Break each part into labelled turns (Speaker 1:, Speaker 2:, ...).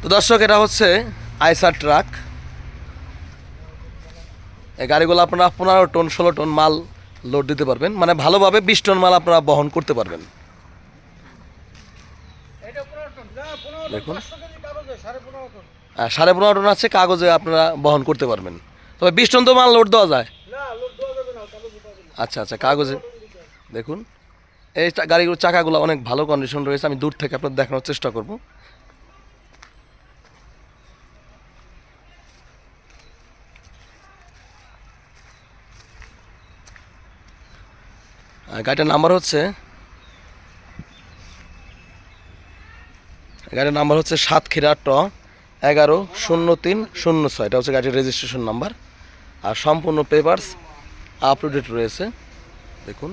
Speaker 1: তো দর্শক, এটা হচ্ছে আইসার ট্রাক। এই গাড়িগুলো আপনারা 15 টন 16 টন মাল লোড দিতে পারবেন, মানে ভালোভাবে 20 টন মাল আপনারা বহন করতে পারবেন। দেখুন 15.5 টন আছে, কাগজে আপনারা বহন করতে পারবেন। তবে 20 টন তো মাল লোড দেওয়া যায়। আচ্ছা আচ্ছা, কাগজে দেখুন এই গাড়িগুলোর চাকাগুলো অনেক ভালো কন্ডিশন রয়েছে। আমি দূর থেকে আপনাদের দেখানোর চেষ্টা করব। গাড়িটার নাম্বার হচ্ছে সাতক্ষীরা ট 110306। এটা হচ্ছে গাড়ির রেজিস্ট্রেশন নাম্বার। আর সম্পূর্ণ পেপারস আপ টু ডেট রয়েছে। দেখুন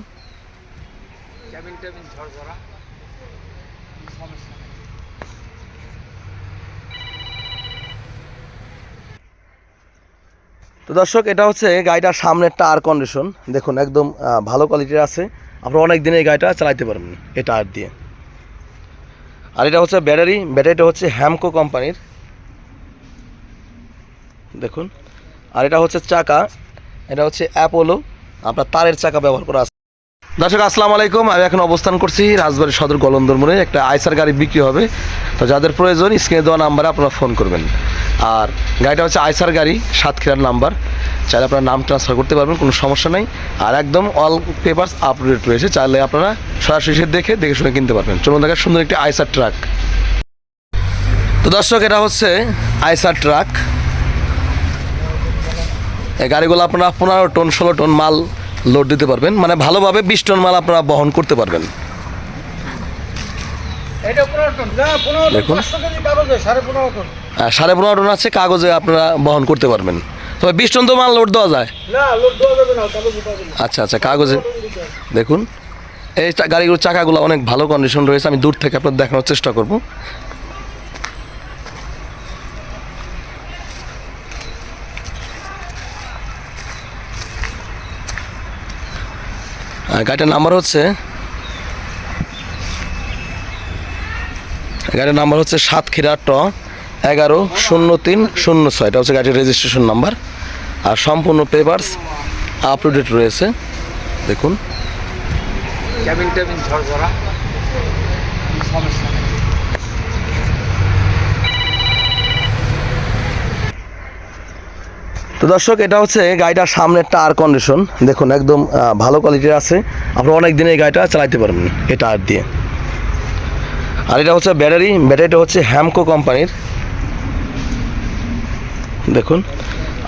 Speaker 1: তো দর্শক, এটা হচ্ছে গাড়িটার সামনের টায়ার কন্ডিশন। দেখুন একদম ভালো কোয়ালিটির আছে। আপনারা অনেক দিন এই গাড়িটা চালাতে পারবেন এই টায়ার দিয়ে। আর এটা হচ্ছে ব্যাটারিটা হচ্ছে হ্যামকো কোম্পানির। দেখুন, আর এটা হচ্ছে চাকা, এটা হচ্ছে অ্যাপোলো, আপনার তারের চাকা ব্যবহার করা আছে। দর্শক আসসালামু আলাইকুম, আমি এখন অবস্থান করছি রাজবাড়ী সদর গলন্দর মোড়ে। একটা আইসার গাড়ি বিক্রি হবে, তো যাদের প্রয়োজন স্ক্রিনে দেওয়া নাম্বারে আপনারা ফোন করবেন। আর গাড়িটা হচ্ছে আইসার গাড়ি, সাতক্ষীরার নাম্বার। চাইলে আপনারা নাম ট্রান্সফার করতে পারবেন, কোনো সমস্যা নেই। আর একদম all papers up to date রয়েছে। চাইলে আপনারা সরাসরি দেখে শুনে কিনতে পারবেন। চলুন দেখেন সুন্দর একটি আইসার ট্রাক। তো দর্শক, এটা হচ্ছে আইসার ট্রাক। এই গাড়িগুলো আপনারা 15 টন 16 টন মাল লোড দিতে পারবেন, মানে ভালোভাবে 20 টন মাল আপনারা বহন করতে পারবেন। দেখুন 15.5 টন আছে, কাগজে আপনারা বহন করতে পারবেন। তবে 20 টন তো মাল লোড দেওয়া যায়। আচ্ছা আচ্ছা, কাগজে দেখুন এই গাড়িগুলোর চাকাগুলো অনেক ভালো কন্ডিশন রয়েছে। আমি দূর থেকে আপনাদের দেখানোর চেষ্টা করব। গাড়িটার নাম্বার হচ্ছে সাতক্ষীরা ট 110306। এটা হচ্ছে গাড়ির রেজিস্ট্রেশন নাম্বার। আর সম্পূর্ণ পেপারস আপ টু ডেট রয়েছে। দেখুন তো দর্শক, এটা হচ্ছে গাড়িটার সামনের টায়ার কন্ডিশন। দেখুন একদম ভালো কোয়ালিটির আছে। আপনারা অনেক দিন এই গাড়িটা চালাতে পারবেন এই টায়ার দিয়ে। আর এটা হচ্ছে ব্যাটারিটা হচ্ছে হ্যামকো কোম্পানির। দেখুন,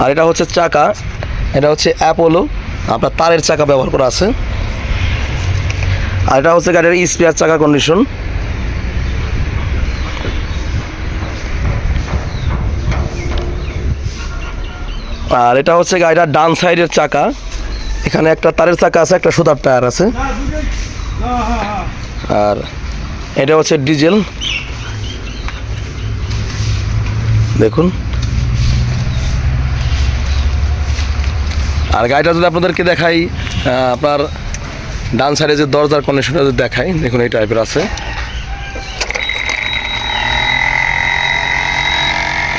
Speaker 1: আর এটা হচ্ছে চাকা, এটা হচ্ছে অ্যাপোলো, আপনার তারের চাকা ব্যবহার করা আছে। আর এটা হচ্ছে গাড়ির স্পেয়ার চাকা কন্ডিশন। আর এটা হচ্ছে গাড়িটার ডান সাইডের চাকা। এখানে একটা তারের চাকা আছে, একটা সুতার টায়ার আছে। আর এটা হচ্ছে ডিজেল। দেখুন, আর গাড়িটা যদি আপনাদেরকে দেখাই, আপনার ডান সাইডে যে দরজার কন্ডিশনটা যদি দেখাই, দেখুন এই টাইপের আছে।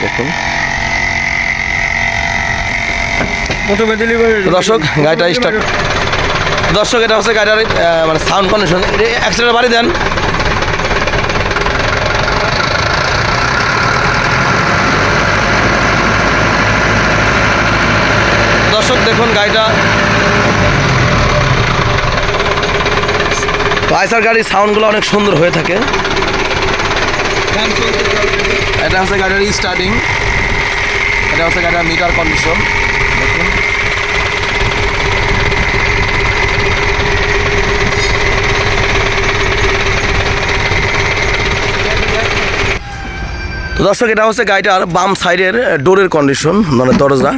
Speaker 1: দেখুন দর্শক, গাড়িটা স্টার্ট। দর্শক, এটা হচ্ছে গাড়িটার মানে সাউন্ড কন্ডিশন। অ্যাক্সিডেন্ট বাড়ি দেন। দর্শক দেখুন গাড়িটা, আইসার গাড়ির সাউন্ডগুলো অনেক সুন্দর হয়ে থাকে। এটা হচ্ছে গাড়ির স্টার্টিং, এটা হচ্ছে গাড়ির মিটার কন্ডিশন। দেখুন তো দর্শক, এটা হচ্ছে গাড়িটার বাম সাইডের ডোরের কন্ডিশন, মানে দরজা।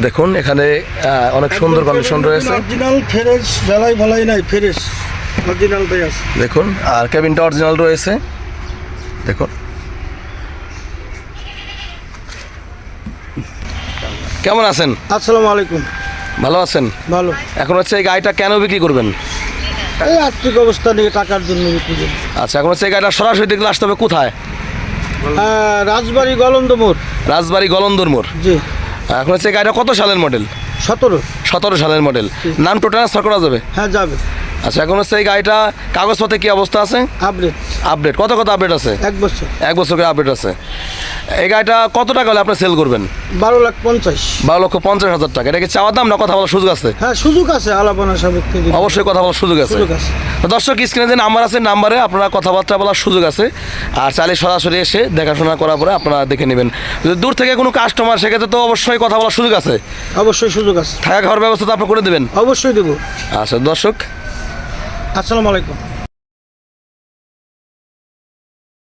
Speaker 1: দেখুন এখানে অনেক সুন্দর কন্ডিশন রয়েছে। দেখুন, আর কেবিনটা অরিজিনাল রয়েছে। দেখুন কেমন আছেন?
Speaker 2: আসসালামু আলাইকুম।
Speaker 1: ভালো আছেন?
Speaker 2: ভালো।
Speaker 1: এখন হচ্ছে এই গাড়িটা কেন বিক্রি করবেন?
Speaker 2: এই আর্থিক অবস্থা নিয়ে, টাকার জন্য বিক্রি করি।
Speaker 1: আচ্ছা, এখন হচ্ছে এই গাড়িটা সরাসরি দেখলে আসতে হবে কোথায়?
Speaker 2: রাজবাড়ি গলন্দ মোড়।
Speaker 1: রাজবাড়ি গলন্দর মোড়।
Speaker 2: জি।
Speaker 1: এখন হচ্ছে এই গাড়িটা কত সালের মডেল?
Speaker 2: 17।
Speaker 1: 17 সালের মডেল। নাম টো ট্রান্সফার করা যাবে?
Speaker 2: হ্যাঁ যাবে।
Speaker 1: আচ্ছা, এখন হচ্ছে এই গাড়িটা কাগজপত্রে কি অবস্থা আছে?
Speaker 2: আপডেট।
Speaker 1: আপডেট কত আপডেট আছে?
Speaker 2: 1 বছর।
Speaker 1: 1 বছর করে আপডেট আছে। এই গাড়িটা কত টাকা হলে আপনি সেল করবেন?
Speaker 2: 12,50,000।
Speaker 1: 12,50,000 টাকা। এটা কি চাওয়া দাম না কথা বলার সুযোগ আছে?
Speaker 2: হ্যাঁ সুযোগ আছে, আলাপনা সাপেক্ষে।
Speaker 1: অবশ্যই কথা বলার সুযোগ আছে।
Speaker 2: সুযোগ আছে।
Speaker 1: তো দর্শক, স্ক্রিনে যে নাম্বার আছে, নাম্বারে আপনারা কথাবার্তা বলার সুযোগ আছে। আর চাইলে সরাসরি এসে দেখাশোনা করার পরে আপনারা দেখে নেবেন। যদি দূর থেকে কোনো কাস্টমার, সেক্ষেত্রে তো অবশ্যই কথা বলার সুযোগ আছে।
Speaker 2: অবশ্যই সুযোগ আছে।
Speaker 1: থাকা খাওয়ার ব্যবস্থা তো আপনি করে দেবেন?
Speaker 2: অবশ্যই দেবো।
Speaker 1: আচ্ছা দর্শক,
Speaker 2: আসসালামু আলাইকুম।